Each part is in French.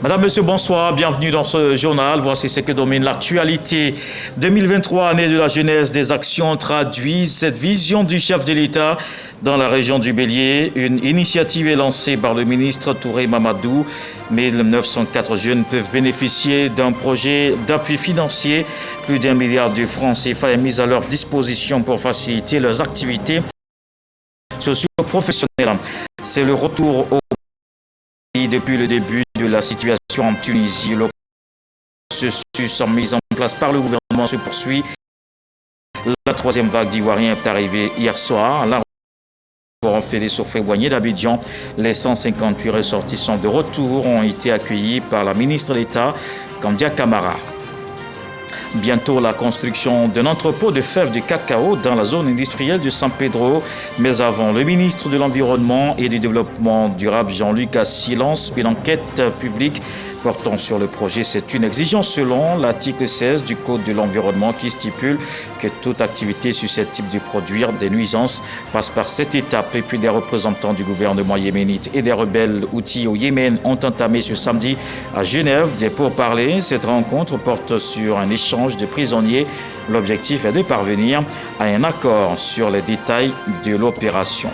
Madame, Monsieur, bonsoir, bienvenue dans ce journal. Voici ce que domine l'actualité. 2023, année de la jeunesse, des actions traduisent cette vision du chef de l'État dans la région du Bélier. Une initiative est lancée par le ministre Touré Mamadou. 1904 jeunes peuvent bénéficier d'un projet d'appui financier. Plus d'1 milliard de francs CFA est mis à leur disposition pour faciliter leurs activités socio-professionnelles. C'est le retour au pays depuis le début de la situation en Tunisie. Le processus mise en place par le gouvernement se poursuit. La troisième vague d'Ivoiriens est arrivée hier soir. En Félix-Houphouët-Boigny d'Abidjan, les 158 ressortissants de retour ont été accueillis par la ministre d'État, Kandia Camara. Bientôt la construction d'un entrepôt de fèves de cacao dans la zone industrielle de San Pedro. Mais avant, le ministre de l'Environnement et du Développement durable, Jean-Luc Assis, lance une enquête publique portant sur le projet. C'est une exigence selon l'article 16 du Code de l'environnement qui stipule que toute activité susceptible de produire des nuisances passe par cette étape. Et puis des représentants du gouvernement yéménite et des rebelles houthis au Yémen ont entamé ce samedi à Genève des pourparlers. Cette rencontre porte sur un échange de prisonniers. L'objectif est de parvenir à un accord sur les détails de l'opération.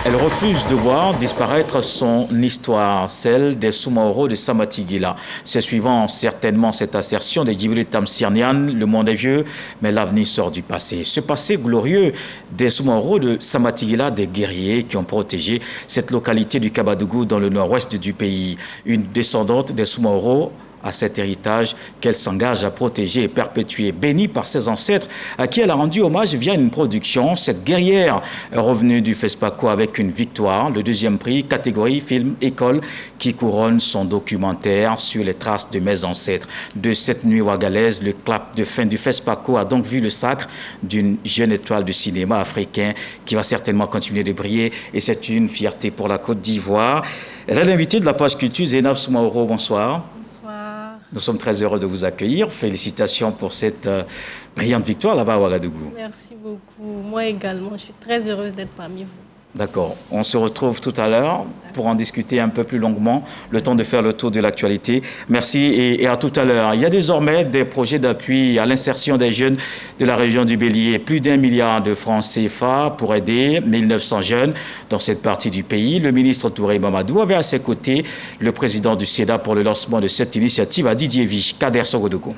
Elle refuse de voir disparaître son histoire, celle des Soumaoro de Samatigila. C'est suivant certainement cette assertion de Djibril Tamsirnian, le monde est vieux, mais l'avenir sort du passé. Ce passé glorieux des Soumaoro de Samatigila, des guerriers qui ont protégé cette localité du Kabadougou dans le nord-ouest du pays. Une descendante des Soumaoro à cet héritage qu'elle s'engage à protéger et perpétuer. Bénie par ses ancêtres, à qui elle a rendu hommage via une production, cette guerrière est revenue du FESPACO avec une victoire, le deuxième prix, catégorie film école, qui couronne son documentaire sur les traces de mes ancêtres. De cette nuit ouagalaise, le clap de fin du FESPACO a donc vu le sacre d'une jeune étoile du cinéma africain qui va certainement continuer de briller, et c'est une fierté pour la Côte d'Ivoire. Elle est l'invitée de la page culture, Zainab Soumaoro. Bonsoir. Bonsoir. Nous sommes très heureux de vous accueillir. Félicitations pour cette brillante victoire là-bas à Ouagadougou. Merci beaucoup. Moi également, je suis très heureuse d'être parmi vous. D'accord. On se retrouve tout à l'heure pour en discuter un peu plus longuement, le temps de faire le tour de l'actualité. Merci et à tout à l'heure. Il y a désormais des projets d'appui à l'insertion des jeunes de la région du Bélier. Plus d'1 milliard de francs CFA pour aider 1900 jeunes dans cette partie du pays. Le ministre Touré Mamadou avait à ses côtés le président du SEDA pour le lancement de cette initiative à Didier Vich, Kader Sogodougou.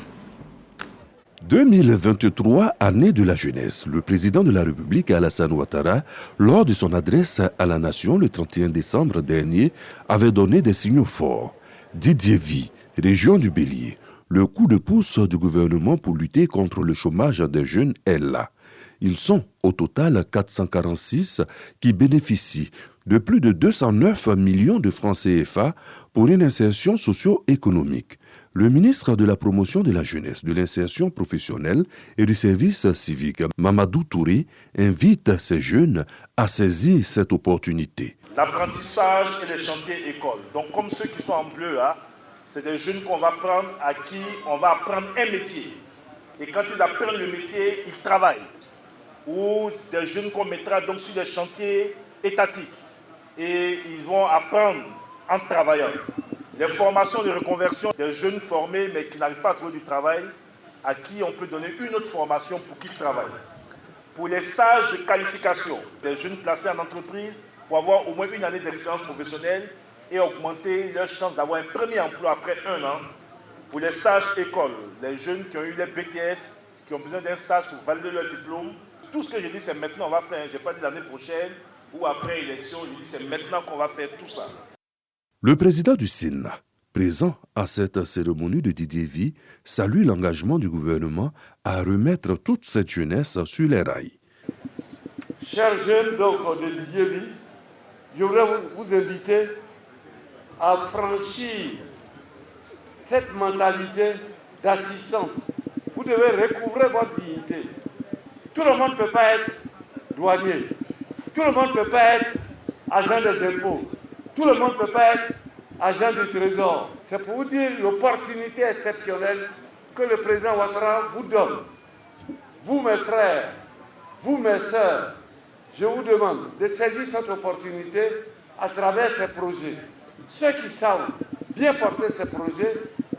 2023, année de la jeunesse. Le président de la République, Alassane Ouattara, lors de son adresse à la nation le 31 décembre dernier, avait donné des signaux forts. Didier Vich, région du Bélier, le coup de pouce du gouvernement pour lutter contre le chômage des jeunes est là. Ils sont au total 446 qui bénéficient de plus de 209 millions de francs CFA pour une insertion socio-économique. Le ministre de la Promotion de la Jeunesse, de l'Insertion professionnelle et du service civique, Mamadou Touré, invite ces jeunes à saisir cette opportunité. L'apprentissage et les chantiers écoles. Donc comme ceux qui sont en bleu là, c'est des jeunes qu'on va prendre, à qui on va apprendre un métier. Et quand ils apprennent le métier, ils travaillent. Ou des jeunes qu'on mettra donc sur des chantiers étatiques. Et ils vont apprendre en travaillant. Les formations de reconversion des jeunes formés mais qui n'arrivent pas à trouver du travail, à qui on peut donner une autre formation pour qu'ils travaillent. Pour les stages de qualification, des jeunes placés en entreprise pour avoir au moins une année d'expérience professionnelle et augmenter leurs chances d'avoir un premier emploi après 1 an. Pour les stages écoles, les jeunes qui ont eu les BTS, qui ont besoin d'un stage pour valider leur diplôme. Tout ce que je dis, c'est maintenant on va faire. Je n'ai pas dit l'année prochaine ou après élection, je dis c'est maintenant qu'on va faire tout ça. Le président du Sénat, présent à cette cérémonie de Didier Vich, salue l'engagement du gouvernement à remettre toute cette jeunesse sur les rails. Chers jeunes donc, de Didier Vich, je voudrais vous inviter à franchir cette mentalité d'assistance. Vous devez recouvrer votre dignité. Tout le monde ne peut pas être douanier. Tout le monde ne peut pas être agent des impôts. Tout le monde ne peut pas être agent du trésor. C'est pour vous dire l'opportunité exceptionnelle que le président Ouattara vous donne. Vous, mes frères, vous, mes sœurs, je vous demande de saisir cette opportunité à travers ces projets. Ceux qui savent bien porter ces projets,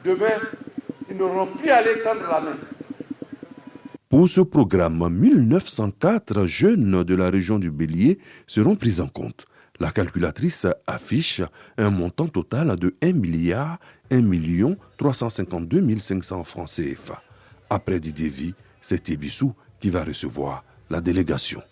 demain, ils n'auront plus à aller tendre la main. Pour ce programme, 1904 jeunes de la région du Bélier seront pris en compte. La calculatrice affiche un montant total de 1 352 500 francs CFA. Après Didier Vie, c'est Tébissou qui va recevoir la délégation.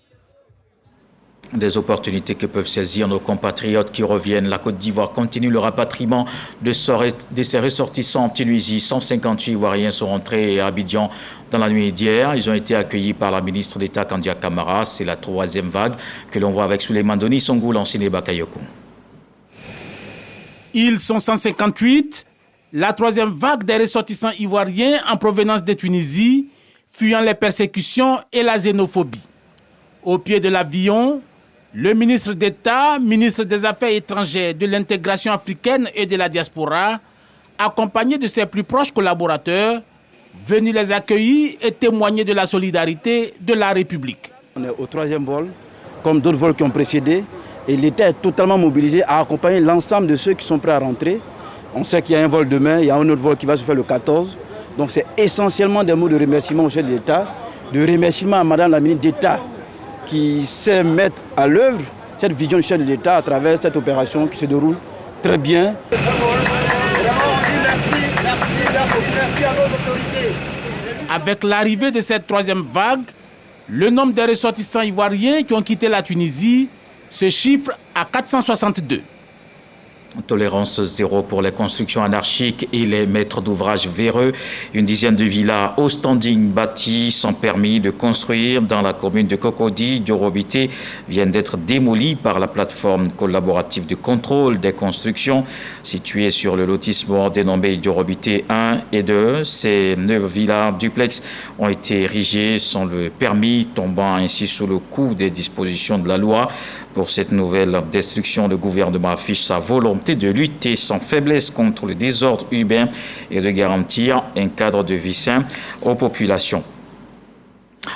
Des opportunités que peuvent saisir nos compatriotes qui reviennent. La Côte d'Ivoire continue le rapatriement de ses ressortissants en Tunisie. 158 Ivoiriens sont rentrés à Abidjan dans la nuit d'hier. Ils ont été accueillis par la ministre d'État Kandia Camara. C'est la troisième vague que l'on voit avec Souleymane Doni Songoul en Bakayoko. Ils sont 158. La troisième vague des ressortissants ivoiriens en provenance de Tunisie, fuyant les persécutions et la xénophobie. Au pied de l'avion, le ministre d'État, ministre des Affaires étrangères, de l'intégration africaine et de la diaspora, accompagné de ses plus proches collaborateurs, venus les accueillir et témoigner de la solidarité de la République. On est au troisième vol, comme d'autres vols qui ont précédé, et l'État est totalement mobilisé à accompagner l'ensemble de ceux qui sont prêts à rentrer. On sait qu'il y a un vol demain, il y a un autre vol qui va se faire le 14. Donc c'est essentiellement des mots de remerciement au chef de l'État, de remerciement à Madame la ministre d'État, qui sait mettre à l'œuvre cette vision du chef de l'État à travers cette opération qui se déroule très bien. Avec l'arrivée de cette troisième vague, le nombre de ressortissants ivoiriens qui ont quitté la Tunisie se chiffre à 462. Tolérance zéro pour les constructions anarchiques et les maîtres d'ouvrage véreux. Une dizaine de villas au standing bâties sans permis de construire dans la commune de Cocody, Diorobité, viennent d'être démolies par la plateforme collaborative de contrôle des constructions située sur le lotissement dénommé Diorobité 1 et 2. Ces 9 villas duplex ont été érigées sans le permis, tombant ainsi sous le coup des dispositions de la loi. Pour cette nouvelle destruction, le gouvernement affiche sa volonté de lutter sans faiblesse contre le désordre urbain et de garantir un cadre de vie sain aux populations.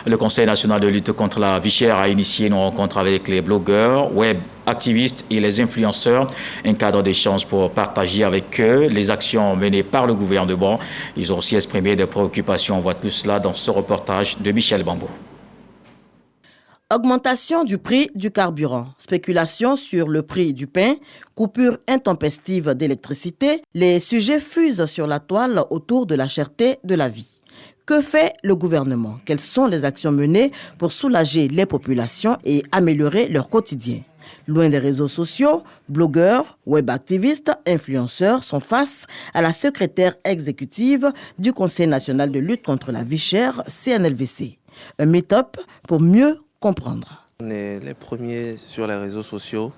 Le Conseil national de lutte contre la vie chère a initié une rencontre avec les blogueurs, web activistes et les influenceurs, un cadre d'échange pour partager avec eux les actions menées par le gouvernement. Ils ont aussi exprimé des préoccupations. On voit tout cela dans ce reportage de Michel Bambo. Augmentation du prix du carburant, spéculation sur le prix du pain, coupure intempestive d'électricité, les sujets fusent sur la toile autour de la cherté de la vie. Que fait le gouvernement? Quelles sont les actions menées pour soulager les populations et améliorer leur quotidien? Loin des réseaux sociaux, blogueurs, web-activistes, influenceurs sont face à la secrétaire exécutive du Conseil national de lutte contre la vie chère, CNLVC. Un meet-up pour mieux comprendre. On est les premiers sur les réseaux sociaux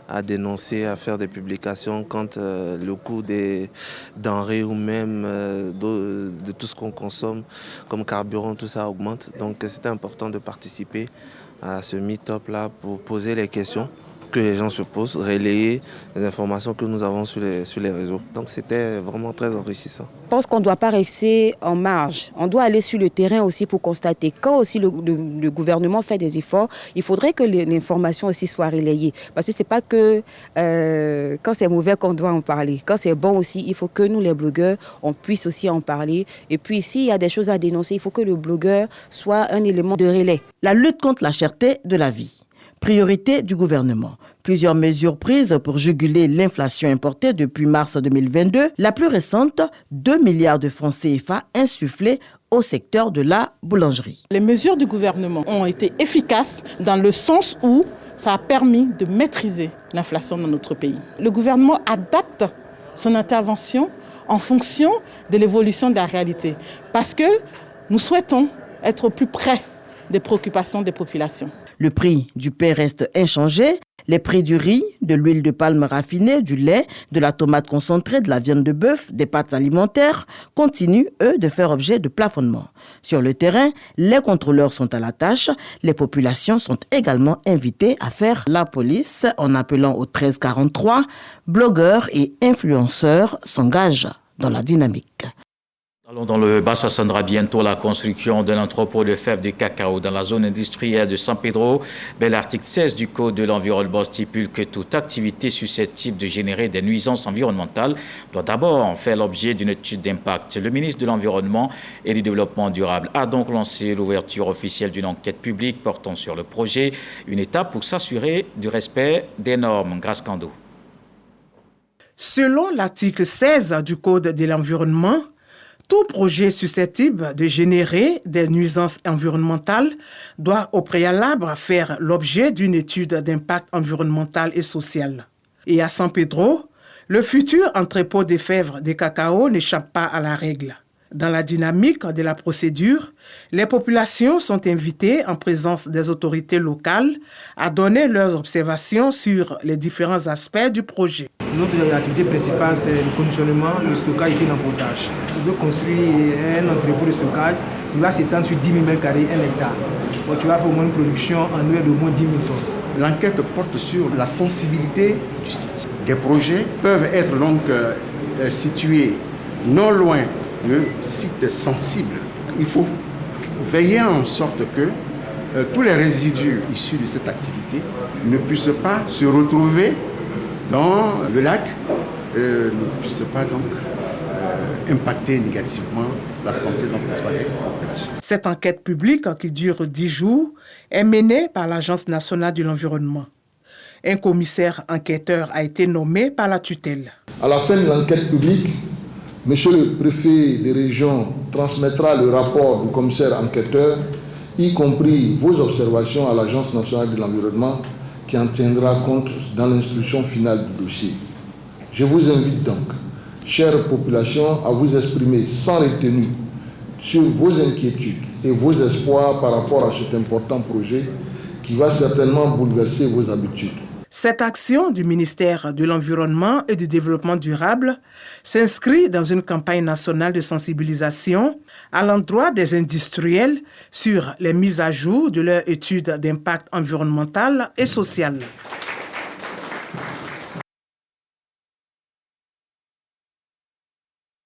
à dénoncer, à faire des publications quand le coût des denrées ou même de tout ce qu'on consomme comme carburant, tout ça augmente. Donc c'est important de participer à ce meet-up là pour poser les questions que les gens se posent, relayer les informations que nous avons sur les réseaux. Donc c'était vraiment très enrichissant. Je pense qu'on ne doit pas rester en marge. On doit aller sur le terrain aussi pour constater. Quand aussi le gouvernement fait des efforts, il faudrait que l'information aussi soit relayée. Parce que ce n'est pas que quand c'est mauvais qu'on doit en parler. Quand c'est bon aussi, il faut que nous les blogueurs, on puisse aussi en parler. Et puis s'il y a des choses à dénoncer, il faut que le blogueur soit un élément de relais. La lutte contre la cherté de la vie. Priorité du gouvernement. Plusieurs mesures prises pour juguler l'inflation importée depuis mars 2022. La plus récente, 2 milliards de francs CFA insufflés au secteur de la boulangerie. Les mesures du gouvernement ont été efficaces dans le sens où ça a permis de maîtriser l'inflation dans notre pays. Le gouvernement adapte son intervention en fonction de l'évolution de la réalité parce que nous souhaitons être au plus près des préoccupations des populations. Le prix du pain reste inchangé. Les prix du riz, de l'huile de palme raffinée, du lait, de la tomate concentrée, de la viande de bœuf, des pâtes alimentaires continuent, eux, de faire objet de plafonnement. Sur le terrain, les contrôleurs sont à la tâche. Les populations sont également invitées à faire la police en appelant au 1343. Blogueurs et influenceurs s'engagent dans la dynamique. Allons dans le bas, ça sera bientôt la construction d'un entrepôt de fèves de cacao dans la zone industrielle de San Pedro. Mais l'article 16 du Code de l'environnement stipule que toute activité susceptible de générer des nuisances environnementales doit d'abord faire l'objet d'une étude d'impact. Le ministre de l'Environnement et du Développement durable a donc lancé l'ouverture officielle d'une enquête publique portant sur le projet, une étape pour s'assurer du respect des normes. Grâce Kando. Selon l'article 16 du Code de l'environnement, tout projet susceptible de générer des nuisances environnementales doit au préalable faire l'objet d'une étude d'impact environnemental et social. Et à San Pedro, le futur entrepôt de fèves de cacao n'échappe pas à la règle. Dans la dynamique de la procédure, les populations sont invitées en présence des autorités locales à donner leurs observations sur les différents aspects du projet. Notre activité principale, c'est le conditionnement, le stockage et l'emposage. On veut construire un entrepôt de stockage qui va s'étendre sur 10 000 m², 1 hectare. Donc, tu vas faire au moins une production annuelle d'au moins 10 000 tonnes. L'enquête porte sur la sensibilité du site. Des projets peuvent être donc situés non loin de sites sensibles. Il faut veiller en sorte que tous les résidus issus de cette activité ne puissent pas se retrouver dans le lac, ne puissent pas donc impacter négativement la santé dans cette population. Cette enquête publique, qui dure 10 jours, est menée par l'Agence nationale de l'environnement. Un commissaire enquêteur a été nommé par la tutelle. À la fin de l'enquête publique, Monsieur le préfet de région transmettra le rapport du commissaire enquêteur, y compris vos observations à l'Agence nationale de l'environnement, qui en tiendra compte dans l'instruction finale du dossier. Je vous invite donc, chère population, à vous exprimer sans retenue sur vos inquiétudes et vos espoirs par rapport à cet important projet qui va certainement bouleverser vos habitudes. Cette action du ministère de l'Environnement et du Développement durable s'inscrit dans une campagne nationale de sensibilisation à l'endroit des industriels sur les mises à jour de leurs études d'impact environnemental et social.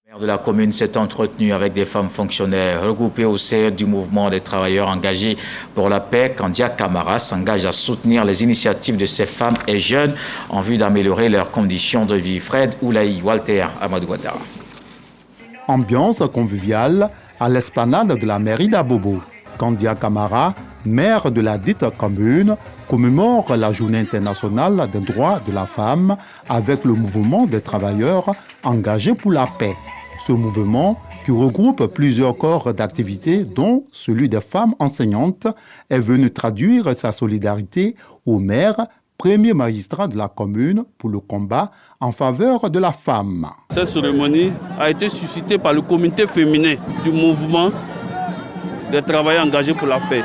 Le maire de la commune s'est entretenu avec des femmes fonctionnaires regroupées au sein du mouvement des travailleurs engagés pour la paix. Kandia Camara s'engage à soutenir les initiatives de ces femmes et jeunes en vue d'améliorer leurs conditions de vie. Fred Oulaï, Walter Amadou Ouattara. Ambiance conviviale à l'esplanade de la mairie d'Abobo. Kandia Camara, maire de la dite commune, commémore la journée internationale des droits de la femme avec le mouvement des travailleurs engagés pour la paix. Ce mouvement, qui regroupe plusieurs corps d'activité, dont celui des femmes enseignantes, est venu traduire sa solidarité au maire, premier magistrat de la commune, pour le combat en faveur de la femme. Cette cérémonie a été suscitée par le comité féminin du mouvement des travailleurs engagés pour la paix.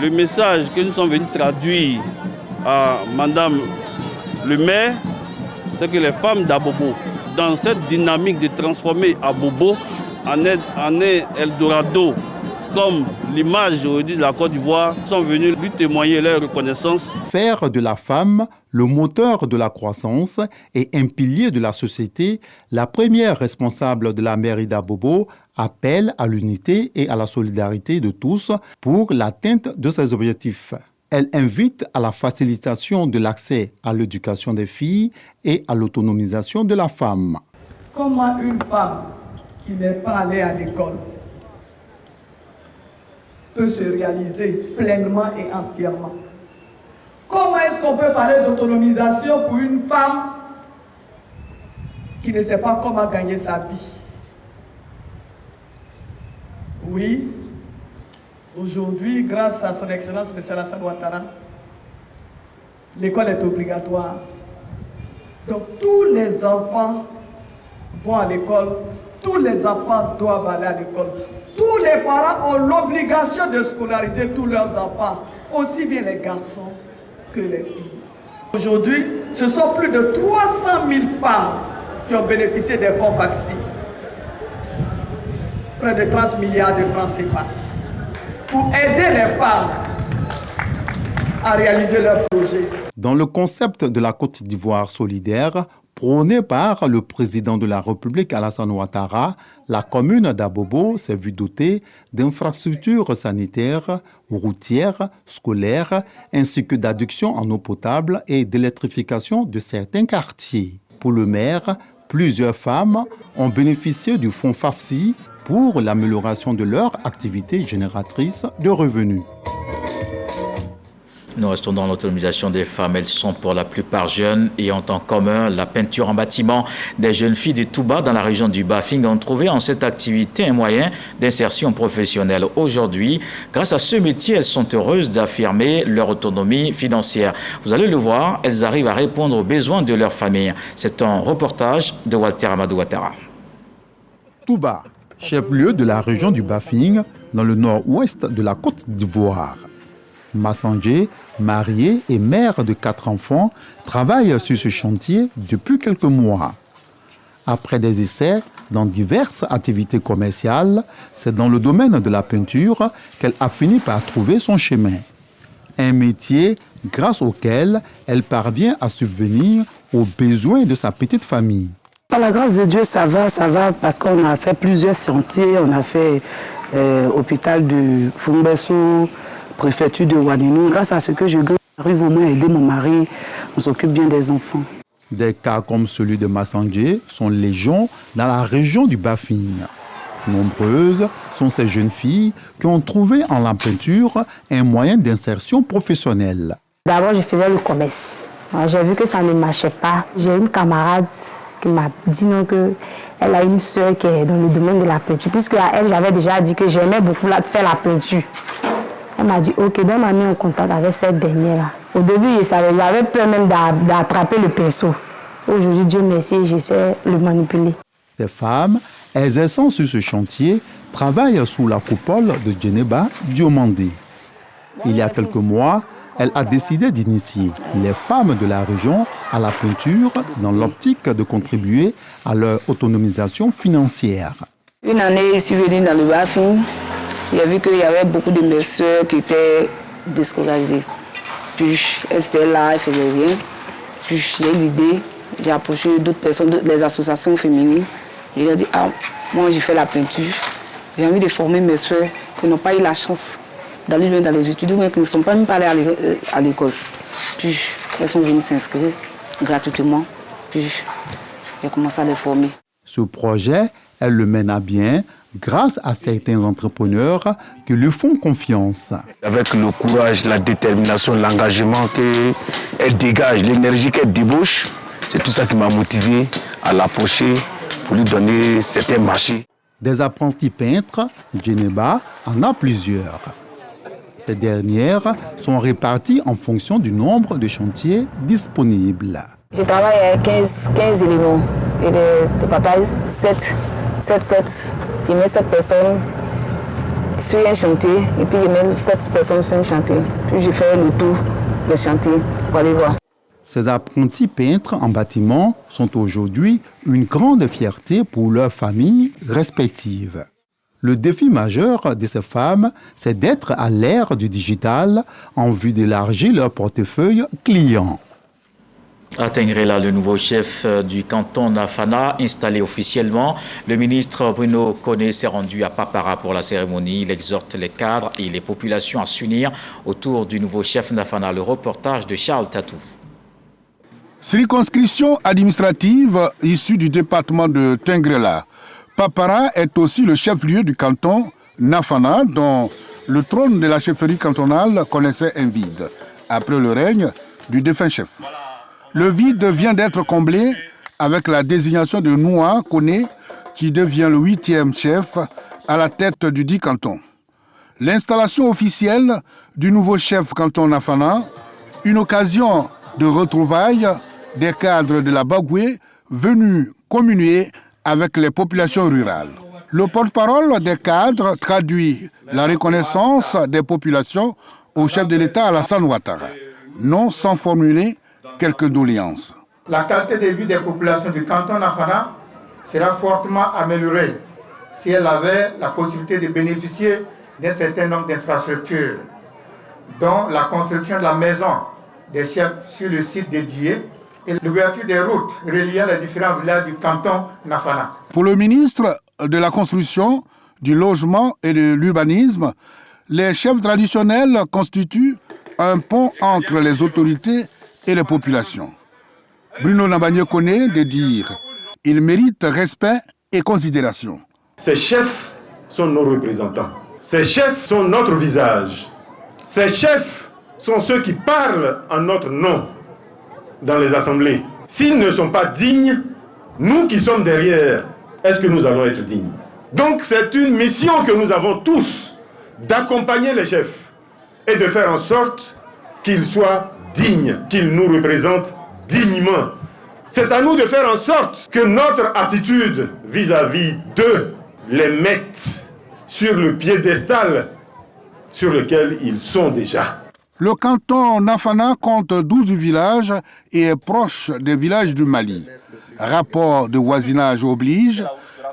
Le message que nous sommes venus traduire à Madame le maire, c'est que les femmes d'Abobo, dans cette dynamique de transformer Abobo en Eldorado, comme l'image aujourd'hui de la Côte d'Ivoire, sont venus lui témoigner leur reconnaissance. Faire de la femme le moteur de la croissance et un pilier de la société, la première responsable de la mairie d'Abobo appelle à l'unité et à la solidarité de tous pour l'atteinte de ses objectifs. Elle invite à la facilitation de l'accès à l'éducation des filles et à l'autonomisation de la femme. Comment une femme qui n'est pas allée à l'école peut se réaliser pleinement et entièrement? Comment est-ce qu'on peut parler d'autonomisation pour une femme qui ne sait pas comment gagner sa vie? Oui, aujourd'hui, grâce à son Excellence M. Alassane Ouattara, l'école est obligatoire. Donc tous les enfants vont à l'école, tous les enfants doivent aller à l'école. Tous les parents ont l'obligation de scolariser tous leurs enfants, aussi bien les garçons que les filles. Aujourd'hui, ce sont plus de 300 000 femmes qui ont bénéficié des fonds FACSI. Près de 30 milliards de francs CFA. Pour aider les femmes à réaliser leurs projets. Dans le concept de la Côte d'Ivoire solidaire, prôné par le président de la République Alassane Ouattara, la commune d'Abobo s'est vue dotée d'infrastructures sanitaires, routières, scolaires, ainsi que d'adduction en eau potable et d'électrification de certains quartiers. Pour le maire, plusieurs femmes ont bénéficié du fonds FAFSI pour l'amélioration de leur activité génératrice de revenus. Nous restons dans l'autonomisation des femmes. Elles sont pour la plupart jeunes et ont en commun la peinture en bâtiment. Des jeunes filles de Touba dans la région du Bafing ont trouvé en cette activité un moyen d'insertion professionnelle. Aujourd'hui, grâce à ce métier, elles sont heureuses d'affirmer leur autonomie financière. Vous allez le voir, elles arrivent à répondre aux besoins de leur famille. C'est un reportage de Walter Amadou Ouattara. Touba, chef-lieu de la région du Bafing, dans le nord-ouest de la Côte d'Ivoire. Massangé, marié et mère de 4 enfants, travaille sur ce chantier depuis quelques mois. Après des essais dans diverses activités commerciales, c'est dans le domaine de la peinture qu'elle a fini par trouver son chemin. Un métier grâce auquel elle parvient à subvenir aux besoins de sa petite famille. Par la grâce de Dieu, ça va, parce qu'on a fait plusieurs chantiers. On a fait hôpital de Fumbesso, préfecture de Ouadénou. Grâce à ce que je arrive au moins à aider mon mari, on s'occupe bien des enfants. Des cas comme celui de Massangé sont légion dans la région du Bafing. Nombreuses sont ces jeunes filles qui ont trouvé en la peinture un moyen d'insertion professionnelle. D'abord, je faisais le commerce. J'ai vu que ça ne marchait pas. J'ai une camarade qui m'a dit non, qu'elle a une soeur qui est dans le domaine de la peinture. Puisque à elle, j'avais déjà dit que j'aimais beaucoup faire la peinture. Elle m'a dit, ok, donc elle m'a mis en contact avec cette dernière-là. Au début, j'avais peur même d'attraper le pinceau. Aujourd'hui, Dieu merci, je sais le manipuler. Ces femmes, exerçant sur ce chantier, travaillent sous la coupole de Djeneba Diomandé. Il y a quelques mois, elle a décidé d'initier les femmes de la région à la peinture dans l'optique de contribuer à leur autonomisation financière. Une année, je suis venue dans le Bafing. J'ai vu qu'il y avait beaucoup de mes soeurs qui étaient déscolarisées. Puis elles étaient là, elles ne faisaient rien. Puis j'ai eu l'idée, j'ai approché d'autres personnes, des associations féminines. Je leur ai dit, moi j'ai fait la peinture. J'ai envie de former mes soeurs qui n'ont pas eu la chance d'aller loin dans les études, ou qui ne sont pas même pas allées à l'école. Puis elles sont venues s'inscrire gratuitement. Puis j'ai commencé à les former. Ce projet, elle le mène à bien grâce à certains entrepreneurs qui lui font confiance. Avec le courage, la détermination, l'engagement qu'elle dégage, l'énergie qu'elle débauche, c'est tout ça qui m'a motivé à l'approcher pour lui donner certains marchés. Des apprentis peintres, Djeneba en a plusieurs. Ces dernières sont réparties en fonction du nombre de chantiers disponibles. Je travaille avec 15 éléments et de partage 7. Je mets 7 personnes sur un chantier et puis je mets 7 personnes sur un chantier. Puis je fais le tour des chantiers pour aller voir. Ces apprentis peintres en bâtiment sont aujourd'hui une grande fierté pour leurs familles respectives. Le défi majeur de ces femmes, c'est d'être à l'ère du digital en vue d'élargir leur portefeuille client. À Tengrela, le nouveau chef du canton Nafana, installé officiellement, le ministre Bruno Koné s'est rendu à Papara pour la cérémonie. Il exhorte les cadres et les populations à s'unir autour du nouveau chef Nafana. Le reportage de Charles Tatou. Circonscription administrative issue du département de Tengrela. Papara est aussi le chef-lieu du canton Nafana, dont le trône de la chefferie cantonale connaissait un vide, après le règne du défunt chef. Le vide vient d'être comblé avec la désignation de Noua Koné, qui devient le 8e chef à la tête du dit canton. L'installation officielle du nouveau chef canton Nafana, une occasion de retrouvailles des cadres de la Bagoué venus communier avec les populations rurales. Le porte-parole des cadres traduit la reconnaissance des populations au chef de l'État Alassane Ouattara, non sans formuler quelques doléances. La qualité de vie des populations du canton Nafana sera fortement améliorée si elle avait la possibilité de bénéficier d'un certain nombre d'infrastructures. dont la construction de la maison des chefs sur le site dédié et l'ouverture des routes reliant les différents villages du canton Nafana. Pour le ministre de la Construction, du Logement et de l'Urbanisme, les chefs traditionnels constituent un pont entre les autorités et les populations. Bruno Nabagné connaît de dire « ils méritent respect et considération ». Ces chefs sont nos représentants. Ces chefs sont notre visage. Ces chefs sont ceux qui parlent en notre nom dans les assemblées. S'ils ne sont pas dignes, nous qui sommes derrière, est-ce que nous allons être dignes? Donc c'est une mission que nous avons tous, d'accompagner les chefs et de faire en sorte qu'ils soient dignes, qu'ils nous représentent dignement. C'est à nous de faire en sorte que notre attitude vis-à-vis d'eux les mette sur le piédestal sur lequel ils sont déjà. Le canton Nafana compte 12 villages et est proche des villages du Mali. Rapport de voisinage oblige,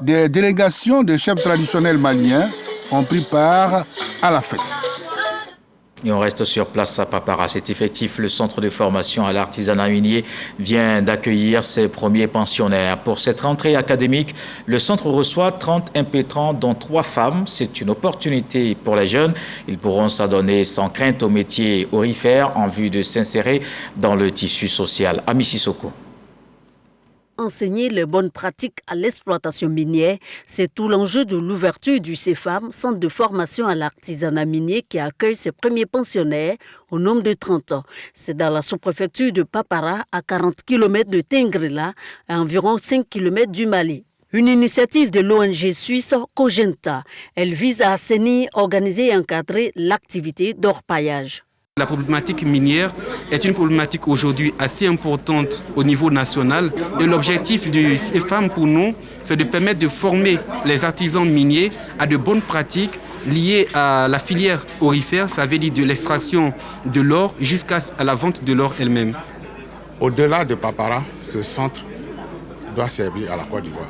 des délégations des chefs traditionnels maliens ont pris part à la fête. Et on reste sur place à Papara. C'est effectif, le centre de formation à l'artisanat minier vient d'accueillir ses premiers pensionnaires. Pour cette rentrée académique, le centre reçoit 30 impétrants, dont 3 femmes. C'est une opportunité pour les jeunes. Ils pourront s'adonner sans crainte au métier aurifère en vue de s'insérer dans le tissu social. Ami Sissoko. Enseigner les bonnes pratiques à l'exploitation minière, c'est tout l'enjeu de l'ouverture du CEFAM, centre de formation à l'artisanat minier qui accueille ses premiers pensionnaires au nombre de 30 ans. C'est dans la sous-préfecture de Papara, à 40 km de Tengrela, à environ 5 km du Mali. Une initiative de l'ONG suisse Cogenta. Elle vise à assainir, organiser et encadrer l'activité d'orpaillage. La problématique minière est une problématique aujourd'hui assez importante au niveau national et l'objectif du CEFAM pour nous, c'est de permettre de former les artisans miniers à de bonnes pratiques liées à la filière aurifère, ça veut dire de l'extraction de l'or jusqu'à la vente de l'or elle-même. Au-delà de Papara, ce centre doit servir à la Côte d'Ivoire.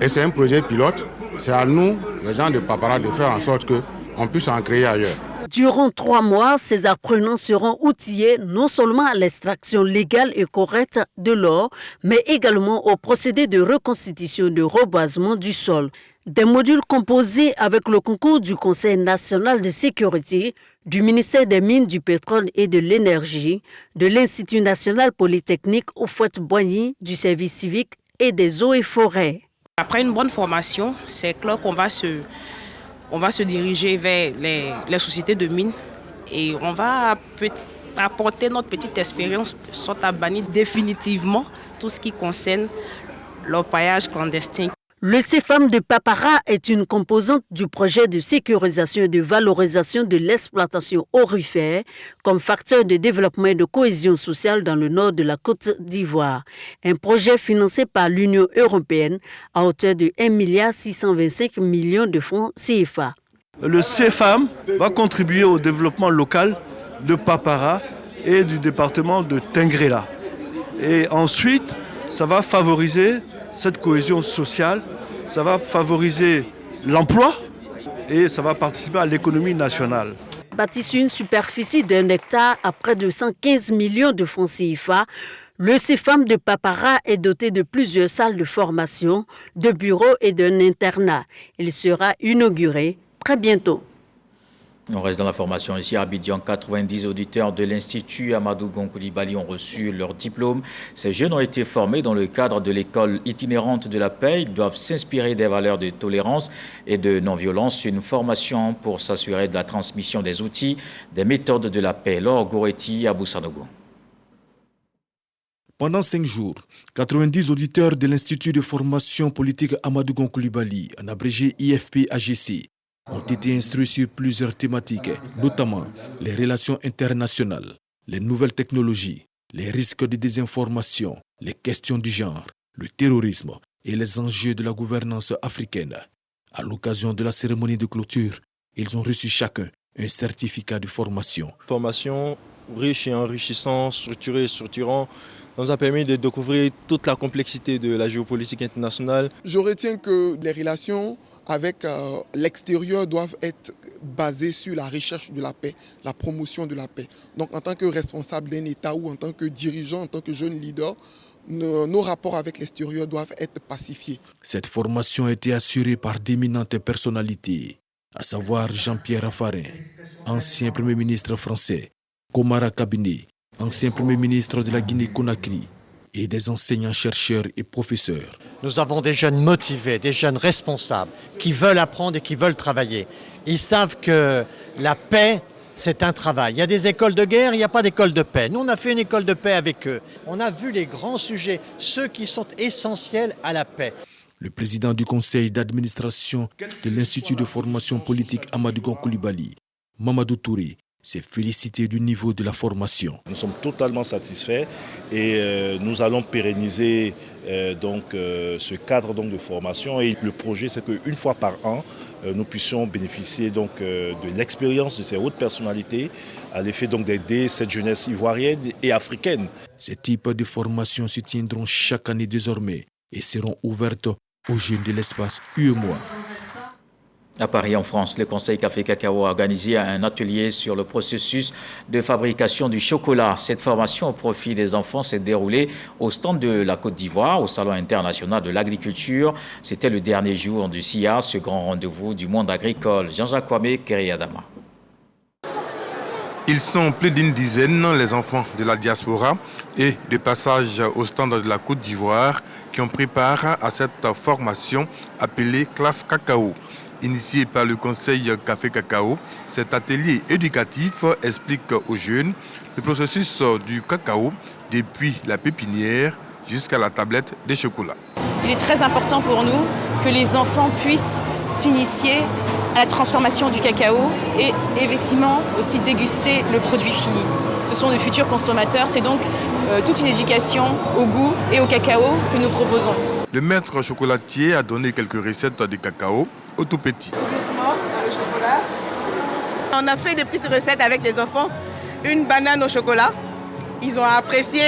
Et c'est un projet pilote, c'est à nous, les gens de Papara, de faire en sorte qu'on puisse en créer ailleurs. Durant 3 mois, ces apprenants seront outillés non seulement à l'extraction légale et correcte de l'or, mais également au procédé de reconstitution de reboisement du sol. Des modules composés avec le concours du Conseil national de sécurité, du ministère des Mines, du Pétrole et de l'Énergie, de l'Institut national polytechnique Houphouët-Boigny, du service civique et des eaux et forêts. Après une bonne formation, c'est clair qu'on va se diriger vers les sociétés de mines et on va apporter notre petite expérience soit à bannir définitivement tout ce qui concerne l'orpaillage clandestin. Le CEFAM de Papara est une composante du projet de sécurisation et de valorisation de l'exploitation aurifère comme facteur de développement et de cohésion sociale dans le nord de la Côte d'Ivoire. Un projet financé par l'Union européenne à hauteur de 1,625 milliard de francs CFA. Le CEFAM va contribuer au développement local de Papara et du département de Tengrela. Et ensuite, ça va favoriser cette cohésion sociale, ça va favoriser l'emploi et ça va participer à l'économie nationale. Bâti sur une superficie d'1 hectare à près de 115 millions de francs CFA, le CEFAM de Papara est doté de plusieurs salles de formation, de bureaux et d'un internat. Il sera inauguré très bientôt. On reste dans la formation ici à Abidjan. 90 auditeurs de l'Institut Amadou Gon Coulibaly ont reçu leur diplôme. Ces jeunes ont été formés dans le cadre de l'école itinérante de la paix. Ils doivent s'inspirer des valeurs de tolérance et de non-violence. Une formation pour s'assurer de la transmission des outils, des méthodes de la paix. Laure Goretti à Boussanogo. Pendant 5 jours, 90 auditeurs de l'Institut de formation politique Amadou Gon Coulibaly, en abrégé IFP-AGC, ont été instruits sur plusieurs thématiques, notamment les relations internationales, les nouvelles technologies, les risques de désinformation, les questions du genre, le terrorisme et les enjeux de la gouvernance africaine. À l'occasion de la cérémonie de clôture, ils ont reçu chacun un certificat de formation. Formation riche et enrichissant, structurée et structurant, Ça nous a permis de découvrir toute la complexité de la géopolitique internationale. Je retiens que les relations avec l'extérieur doivent être basées sur la recherche de la paix, la promotion de la paix. Donc en tant que responsable d'un État ou en tant que dirigeant, en tant que jeune leader, nos rapports avec l'extérieur doivent être pacifiés. Cette formation a été assurée par d'éminentes personnalités, à savoir Jean-Pierre Raffarin, ancien Premier ministre français, Komara Kabine, ancien Premier ministre de la Guinée-Conakry, et des enseignants-chercheurs et professeurs. Nous avons des jeunes motivés, des jeunes responsables, qui veulent apprendre et qui veulent travailler. Ils savent que la paix, c'est un travail. Il y a des écoles de guerre, il n'y a pas d'école de paix. Nous, on a fait une école de paix avec eux. On a vu les grands sujets, ceux qui sont essentiels à la paix. Le président du conseil d'administration de l'Institut de formation politique Amadou Gon Coulibaly, Mamadou Touré, s'est félicité du niveau de la formation. Nous sommes totalement satisfaits et nous allons pérenniser ce cadre de formation. Et le projet, c'est qu'une fois par an, nous puissions bénéficier de l'expérience de ces hautes personnalités à l'effet d'aider cette jeunesse ivoirienne et africaine. Ces types de formations se tiendront chaque année désormais et seront ouvertes aux jeunes de l'espace UEMOA. À Paris, en France, le Conseil Café Cacao a organisé un atelier sur le processus de fabrication du chocolat. Cette formation au profit des enfants s'est déroulée au stand de la Côte d'Ivoire, au Salon international de l'agriculture. C'était le dernier jour du SIA, ce grand rendez-vous du monde agricole. Jean-Jacques Kwame, Kéréadama. Ils sont plus d'une dizaine, les enfants de la diaspora et de passage au stand de la Côte d'Ivoire qui ont pris part à cette formation appelée classe cacao. Initié par le Conseil Café Cacao, cet atelier éducatif explique aux jeunes le processus du cacao depuis la pépinière jusqu'à la tablette de chocolat. Il est très important pour nous que les enfants puissent s'initier à la transformation du cacao et effectivement aussi déguster le produit fini. Ce sont de futurs consommateurs, c'est donc toute une éducation au goût et au cacao que nous proposons. Le maître chocolatier a donné quelques recettes de cacao au tout petit. Tout doucement, le chocolat. On a fait des petites recettes avec les enfants. Une banane au chocolat. Ils ont apprécié.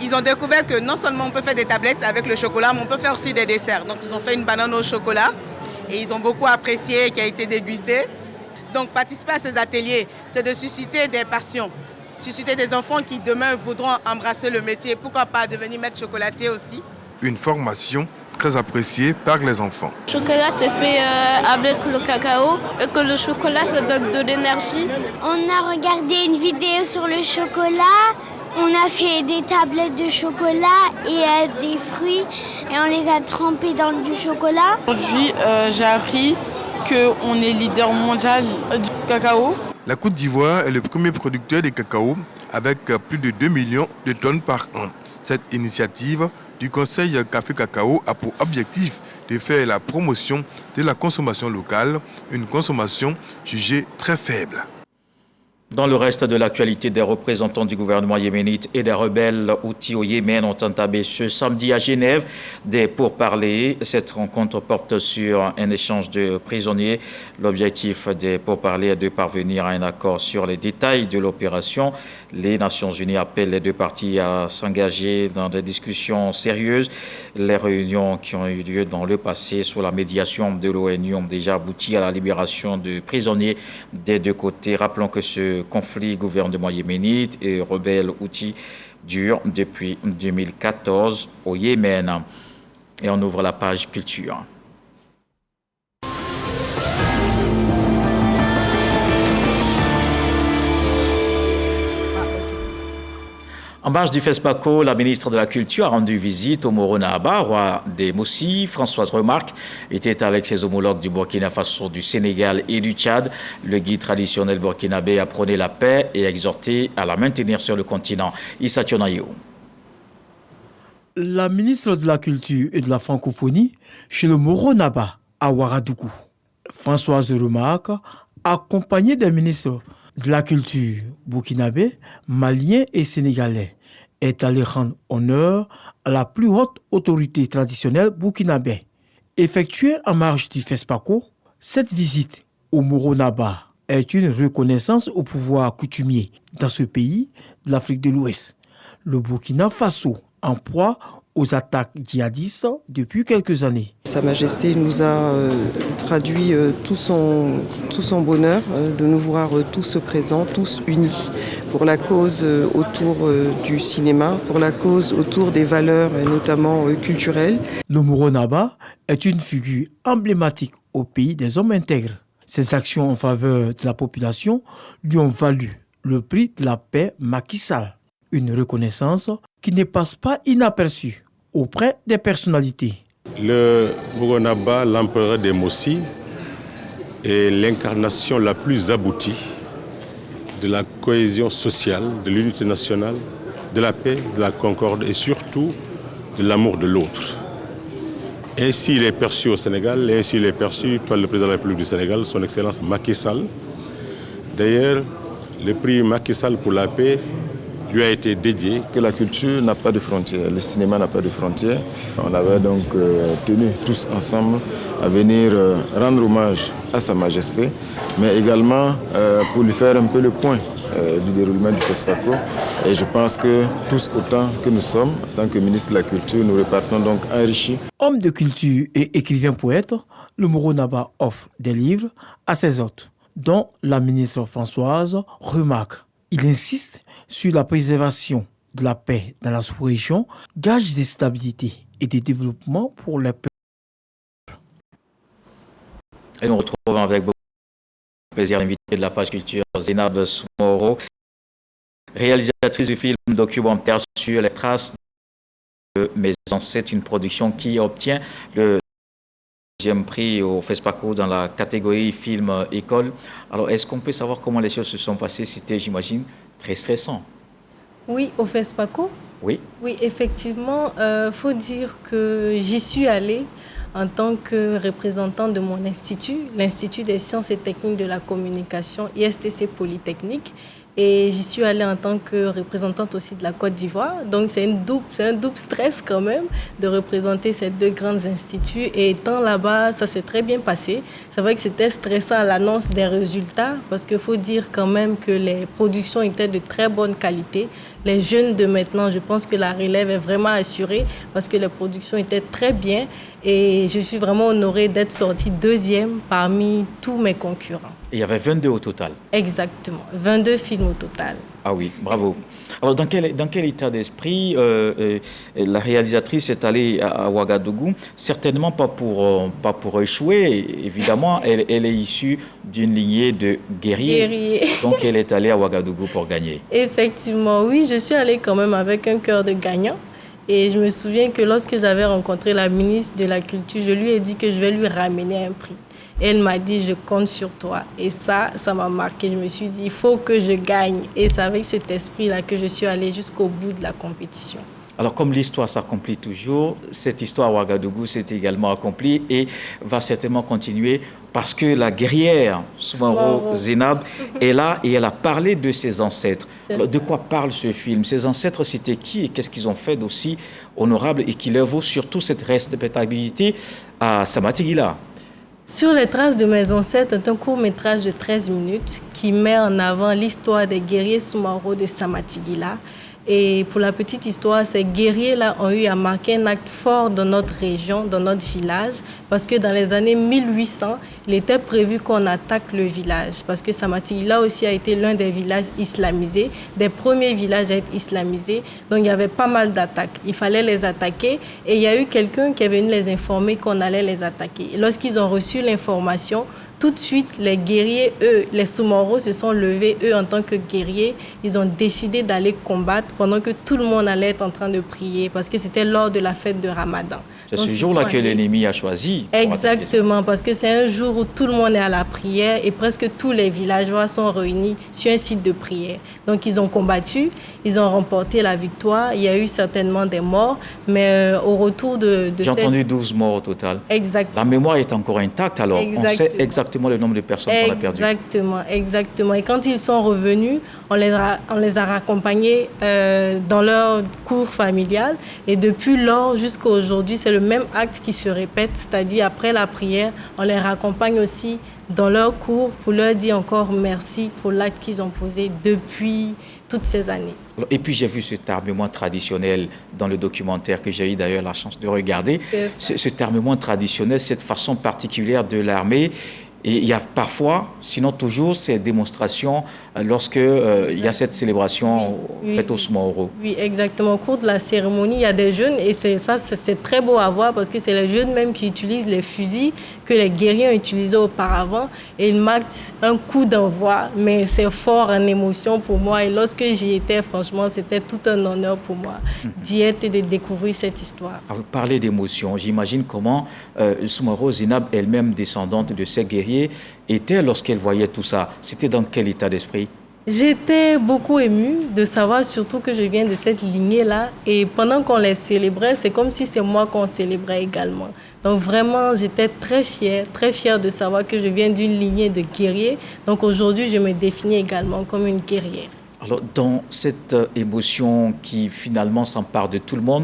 Ils ont découvert que non seulement on peut faire des tablettes avec le chocolat, mais on peut faire aussi des desserts. Donc ils ont fait une banane au chocolat et ils ont beaucoup apprécié, qui a été dégustée. Donc participer à ces ateliers, c'est de susciter des passions, susciter des enfants qui demain voudront embrasser le métier. Pourquoi pas devenir maître chocolatier aussi. Une formation très appréciée par les enfants. Le chocolat se fait avec le cacao et que le chocolat ça donne de l'énergie. On a regardé une vidéo sur le chocolat, on a fait des tablettes de chocolat et des fruits et on les a trempés dans du chocolat. Aujourd'hui, j'ai appris qu'on est leader mondial du cacao. La Côte d'Ivoire est le premier producteur de cacao avec plus de 2 millions de tonnes par an. Cette initiative du Conseil Café Cacao a pour objectif de faire la promotion de la consommation locale, une consommation jugée très faible. Dans le reste de l'actualité, des représentants du gouvernement yéménite et des rebelles houthis au Yémen ont entamé ce samedi à Genève des pourparlers. Cette rencontre porte sur un échange de prisonniers. L'objectif des pourparlers est de parvenir à un accord sur les détails de l'opération. Les Nations Unies appellent les deux parties à s'engager dans des discussions sérieuses. Les réunions qui ont eu lieu dans le passé sous la médiation de l'ONU ont déjà abouti à la libération de prisonniers des deux côtés. Rappelons que ce conflit gouvernement yéménite et rebelles houthis dure depuis 2014 au Yémen. Et on ouvre la page culture. En marge du FESPACO, la ministre de la Culture a rendu visite au Moro Nahaba, roi des Moussi. Françoise Remarque était avec ses homologues du Burkina Faso, du Sénégal et du Tchad. Le guide traditionnel burkinabé a prôné la paix et exhorté à la maintenir sur le continent. Issa Tionayo. La ministre de la Culture et de la Francophonie chez le Moro Nahaba à Ouagadougou. Françoise Remarque, accompagnée des ministres de la Culture burkinabé, malien et sénégalais, est allé rendre honneur à la plus haute autorité traditionnelle burkinabé. Effectuée en marge du FESPACO, cette visite au Moro Nahaba est une reconnaissance au pouvoir coutumier dans ce pays de l'Afrique de l'Ouest. Le Burkina Faso en proie aux attaques djihadistes depuis quelques années. Sa Majesté nous a traduit tout son bonheur de nous voir tous présents, tous unis, pour la cause autour du cinéma, pour la cause autour des valeurs, notamment culturelles. Le Moro Naba est une figure emblématique au pays des hommes intègres. Ses actions en faveur de la population lui ont valu le prix de la paix Macky Sall, une reconnaissance qui ne passe pas inaperçue auprès des personnalités. Le Moro Naba, l'empereur des Mossi, est l'incarnation la plus aboutie de la cohésion sociale, de l'unité nationale, de la paix, de la concorde et surtout de l'amour de l'autre. Ainsi il est perçu au Sénégal, et ainsi il est perçu par le président de la République du Sénégal, son Excellence Macky Sall. D'ailleurs, le prix Macky Sall pour la paix lui a été dédié. Que la culture n'a pas de frontières, le cinéma n'a pas de frontières. On avait donc tenu tous ensemble à venir rendre hommage à Sa Majesté, mais également pour lui faire un peu le point du déroulement du FESPACO. Et je pense que tous autant que nous sommes, en tant que ministre de la Culture, nous repartons donc enrichis. Homme de culture et écrivain poète, le Moro Naba offre des livres à ses hôtes, dont la ministre Françoise remarque. Il insiste sur la préservation de la paix dans la sous-région, gage de stabilité et de développement pour les peuples. Et nous retrouvons avec beaucoup de plaisir l'invité de la page culture, Zainab Soumoro, réalisatrice du film documentaire sur les traces de mes ancêtres, une production qui obtient le deuxième prix au FESPACO dans la catégorie film école. Alors, est-ce qu'on peut savoir comment les choses se sont passées? C'était, j'imagine, très stressant. Oui, au FESPACO. Oui. Oui, effectivement, faut dire que j'y suis allée en tant que représentante de mon institut, l'Institut des sciences et techniques de la communication, ISTC Polytechnique. Et j'y suis allée en tant que représentante aussi de la Côte d'Ivoire. Donc c'est un double stress quand même de représenter ces deux grands instituts. Et étant là-bas, ça s'est très bien passé. C'est vrai que c'était stressant à l'annonce des résultats parce qu'il faut dire quand même que les productions étaient de très bonne qualité. Les jeunes de maintenant, je pense que la relève est vraiment assurée parce que les productions étaient très bien. Et je suis vraiment honorée d'être sortie deuxième parmi tous mes concurrents. Et il y avait 22 au total. Exactement, 22 films au total. Ah oui, bravo. Alors, dans quel état d'esprit la réalisatrice est allée à Ouagadougou? Certainement pas pour échouer. Évidemment, elle est issue d'une lignée de guerriers. Donc, elle est allée à Ouagadougou pour gagner. Effectivement, oui, je suis allée quand même avec un cœur de gagnant. Et je me souviens que lorsque j'avais rencontré la ministre de la Culture, je lui ai dit que je vais lui ramener un prix. Et elle m'a dit, je compte sur toi. Et ça m'a marqué. Je me suis dit, il faut que je gagne. Et c'est avec cet esprit-là que je suis allée jusqu'au bout de la compétition. Alors, comme l'histoire s'accomplit toujours, cette histoire à Ouagadougou s'est également accomplie et va certainement continuer parce que la guerrière Soumoro Zainab est là et elle a parlé de ses ancêtres. Alors, de quoi parle ce film? Ses ancêtres, c'était qui et qu'est-ce qu'ils ont fait d'aussi honorable et qui leur vaut surtout cette respectabilité à Samatigila? Sur les traces de mes ancêtres est un court-métrage de 13 minutes qui met en avant l'histoire des guerriers Soumoro de Samatigila. Et pour la petite histoire, ces guerriers-là ont eu à marquer un acte fort dans notre région, dans notre village, parce que dans les années 1800, il était prévu qu'on attaque le village, parce que Samatigila aussi a été l'un des villages islamisés, des premiers villages à être islamisés, donc il y avait pas mal d'attaques. Il fallait les attaquer et il y a eu quelqu'un qui est venu les informer qu'on allait les attaquer. Et lorsqu'ils ont reçu l'information, tout de suite, les guerriers, eux, les Soumoro se sont levés, eux, en tant que guerriers. Ils ont décidé d'aller combattre pendant que tout le monde allait être en train de prier parce que c'était lors de la fête de Ramadan. C'est ce jour-là que l'ennemi a choisi. Exactement, parce que c'est un jour où tout le monde est à la prière et presque tous les villageois sont réunis sur un site de prière. Donc, ils ont combattu, ils ont remporté la victoire. Il y a eu certainement des morts, mais au retour de J'ai entendu 12 morts au total. Exactement. La mémoire est encore intacte, alors on sait exactement le nombre de personnes qu'on a perdues. Exactement. Et quand ils sont revenus, on les a raccompagnés dans leur cour familiale. Et depuis lors jusqu'à aujourd'hui, c'est le même acte qui se répète, c'est-à-dire après la prière, on les raccompagne aussi dans leur cours pour leur dire encore merci pour l'acte qu'ils ont posé depuis toutes ces années. Et puis j'ai vu cet armement traditionnel dans le documentaire que j'ai eu d'ailleurs la chance de regarder. Cet armement traditionnel, cette façon particulière de l'armée. Et il y a parfois, sinon toujours, ces démonstrations lorsque il y a cette célébration faite au Soumahoro. Oui, exactement. Au cours de la cérémonie, il y a des jeunes et c'est très beau à voir parce que c'est les jeunes même qui utilisent les fusils que les guerriers ont utilisés auparavant et ils marquent un coup d'envoi, mais c'est fort en émotion pour moi et lorsque j'y étais, franchement, c'était tout un honneur pour moi d'y être et de découvrir cette histoire. Vous parlez d'émotion, j'imagine comment Soumahoro Zinab, elle-même descendante de ces guerriers, était lorsqu'elle voyait tout ça. C'était dans quel état d'esprit? J'étais beaucoup émue de savoir surtout que je viens de cette lignée-là et pendant qu'on les célébrait, c'est comme si c'est moi qu'on célébrait également. Donc vraiment, j'étais très fière de savoir que je viens d'une lignée de guerriers. Donc aujourd'hui, je me définis également comme une guerrière. Alors, dans cette émotion qui finalement s'empare de tout le monde,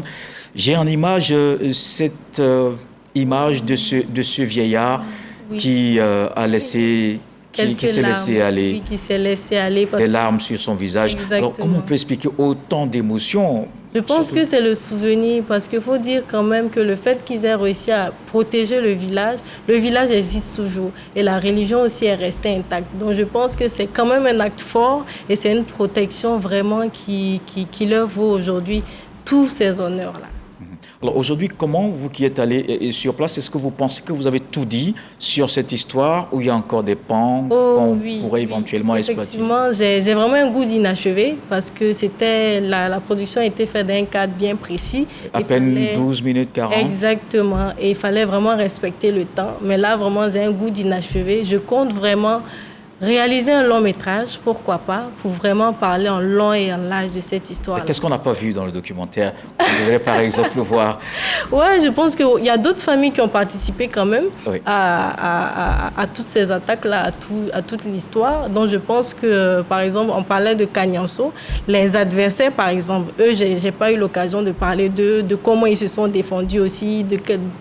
j'ai en image cette image de ce vieillard qui a laissé, qui s'est laissé aller, qui s'est laissé aller des larmes sur son visage. Exactement. Alors, comment on peut expliquer autant d'émotions? Je pense que c'est le souvenir, parce qu'il faut dire quand même que le fait qu'ils aient réussi à protéger le village existe toujours et la religion aussi est restée intacte. Donc je pense que c'est quand même un acte fort et c'est une protection vraiment qui leur vaut aujourd'hui tous ces honneurs-là. Alors aujourd'hui, comment vous qui êtes allé sur place, est-ce que vous pensez que vous avez tout dit sur cette histoire ou il y a encore des pans qu'on pourrait éventuellement exploiter? Effectivement, j'ai vraiment un goût d'inachevé parce que la production a été faite dans un cadre bien précis. À peine 12 minutes 40. Exactement, et il fallait vraiment respecter le temps. Mais là, vraiment, j'ai un goût d'inachevé. Je compte vraiment réaliser un long métrage, pourquoi pas, pour vraiment parler en long et en large de cette histoire. Qu'est-ce qu'on n'a pas vu dans le documentaire? On devrait par exemple le voir. Ouais, je pense qu'il y a d'autres familles qui ont participé quand même à toutes ces attaques-là, à toute l'histoire. Donc je pense que, par exemple, on parlait de Kanyanso. Les adversaires, par exemple, eux, j'ai pas eu l'occasion de parler d'eux, de comment ils se sont défendus aussi,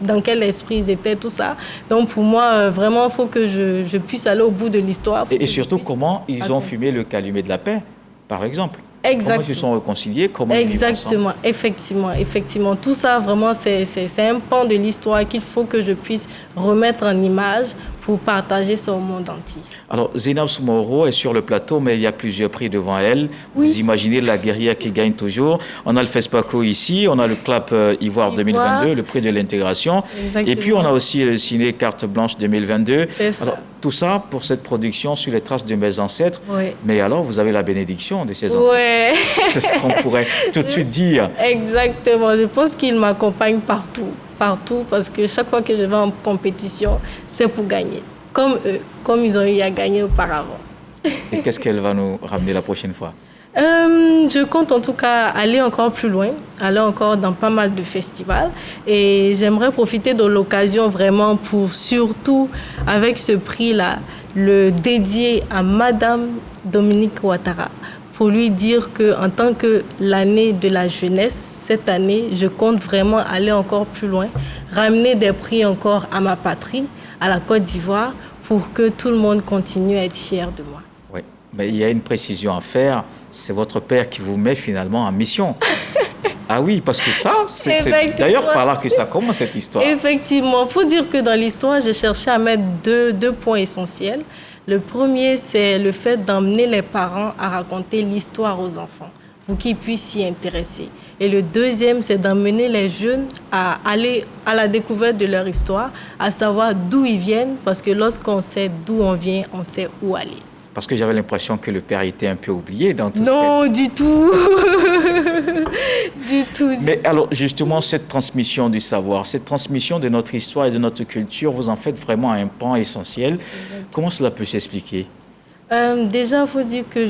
dans quel esprit ils étaient, tout ça. Donc pour moi, vraiment, il faut que je puisse aller au bout de l'histoire. Et surtout, comment ils ont fumé le calumet de la paix, par exemple. Exactement. Comment ils se sont réconciliés, comment ils vivent ensemble. Effectivement. Tout ça, vraiment, c'est un pan de l'histoire qu'il faut que je puisse remettre en image pour partager ça au monde entier. Alors, Zinab Soumahoro est sur le plateau, mais il y a plusieurs prix devant elle. Oui. Vous imaginez la guerrière qui gagne toujours. On a le FESPACO ici, on a le CLAP Ivoire 2022, le prix de l'intégration. Et puis, on a aussi le Ciné Carte Blanche 2022. Alors, tout ça pour cette production sur les traces de mes ancêtres. Oui. Mais alors, vous avez la bénédiction de ces enfants. Oui. C'est ce qu'on pourrait tout de suite dire. Exactement. Je pense qu'ils m'accompagnent partout, parce que chaque fois que je vais en compétition, c'est pour gagner. Comme eux, comme ils ont eu à gagner auparavant. Et qu'est-ce qu'elle va nous ramener la prochaine fois? Je compte en tout cas aller encore plus loin, aller encore dans pas mal de festivals. Et j'aimerais profiter de l'occasion vraiment pour surtout, avec ce prix-là, le dédier à Madame Dominique Ouattara. Pour lui dire qu'en tant que l'année de la jeunesse, cette année, je compte vraiment aller encore plus loin, ramener des prix encore à ma patrie, à la Côte d'Ivoire, pour que tout le monde continue à être fier de moi. Oui, mais il y a une précision à faire, c'est votre père qui vous met finalement en mission. Ah oui, parce que ça, c'est d'ailleurs par là que ça commence cette histoire. Effectivement, il faut dire que dans l'histoire, j'ai cherché à mettre deux points essentiels. Le premier, c'est le fait d'emmener les parents à raconter l'histoire aux enfants pour qu'ils puissent s'y intéresser. Et le deuxième, c'est d'emmener les jeunes à aller à la découverte de leur histoire, à savoir d'où ils viennent, parce que lorsqu'on sait d'où on vient, on sait où aller. Parce que j'avais l'impression que le père était un peu oublié dans tout ça. Non, du tout. Du tout. Mais alors, justement, cette transmission du savoir, cette transmission de notre histoire et de notre culture, vous en faites vraiment un pan essentiel. Comment cela peut s'expliquer? Déjà, il faut dire que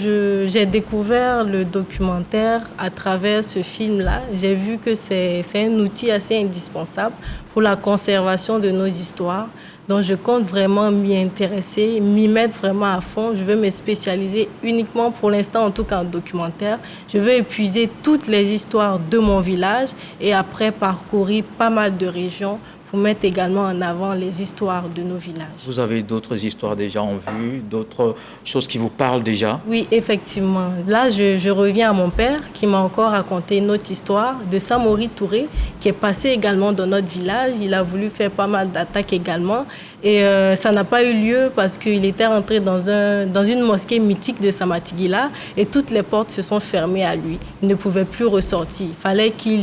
j'ai découvert le documentaire à travers ce film-là. J'ai vu que c'est un outil assez indispensable pour la conservation de nos histoires. Donc, je compte vraiment m'y intéresser, m'y mettre vraiment à fond. Je veux me spécialiser uniquement, pour l'instant, en tout cas en documentaire. Je veux épuiser toutes les histoires de mon village et après parcourir pas mal de régions pour mettre également en avant les histoires de nos villages. Vous avez d'autres histoires déjà en vue, d'autres choses qui vous parlent déjà? Oui, effectivement. Là, je reviens à mon père qui m'a encore raconté une autre histoire de Samori Touré qui est passé également dans notre village. Il a voulu faire pas mal d'attaques également et ça n'a pas eu lieu parce qu'il était rentré dans une mosquée mythique de Samatigila et toutes les portes se sont fermées à lui. Il ne pouvait plus ressortir. Il fallait qu'il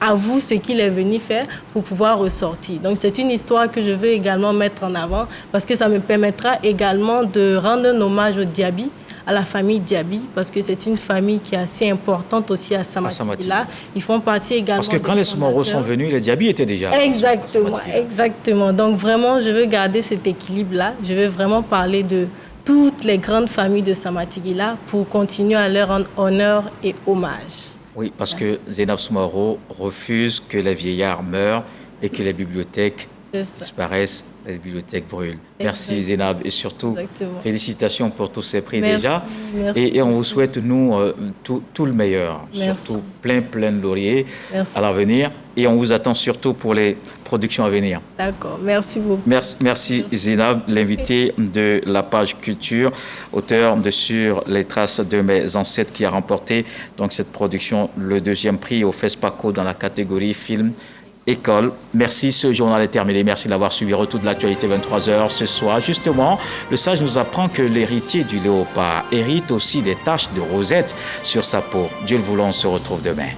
avoue ce qu'il est venu faire pour pouvoir ressortir. Donc c'est une histoire que je veux également mettre en avant parce que ça me permettra également de rendre un hommage au Diaby, à la famille Diaby, parce que c'est une famille qui est assez importante aussi à Samatigila. Ils font partie également... Parce que quand les Soumoro sont venus, les Diaby étaient déjà... Exactement. Donc vraiment, je veux garder cet équilibre-là. Je veux vraiment parler de toutes les grandes familles de Samatigila pour continuer à leur rendre honneur et hommage. Oui, parce que Zainab Soumoro refuse que les vieillards meurent et que les bibliothèques disparaissent, les bibliothèques brûlent. Merci Zainab et surtout félicitations pour tous ces prix déjà. Et on vous souhaite, nous, tout le meilleur. Surtout plein de lauriers à l'avenir. Et on vous attend surtout pour les productions à venir. D'accord, merci beaucoup. Merci Zainab, l'invité de la page culture, auteur de Sur les traces de mes ancêtres qui a remporté donc cette production, le 2e prix au FESPACO dans la catégorie film école. Merci, ce journal est terminé. Merci d'avoir suivi. Retour de l'actualité 23h ce soir. Justement, le sage nous apprend que l'héritier du léopard hérite aussi des taches de rosette sur sa peau. Dieu le voulant, on se retrouve demain.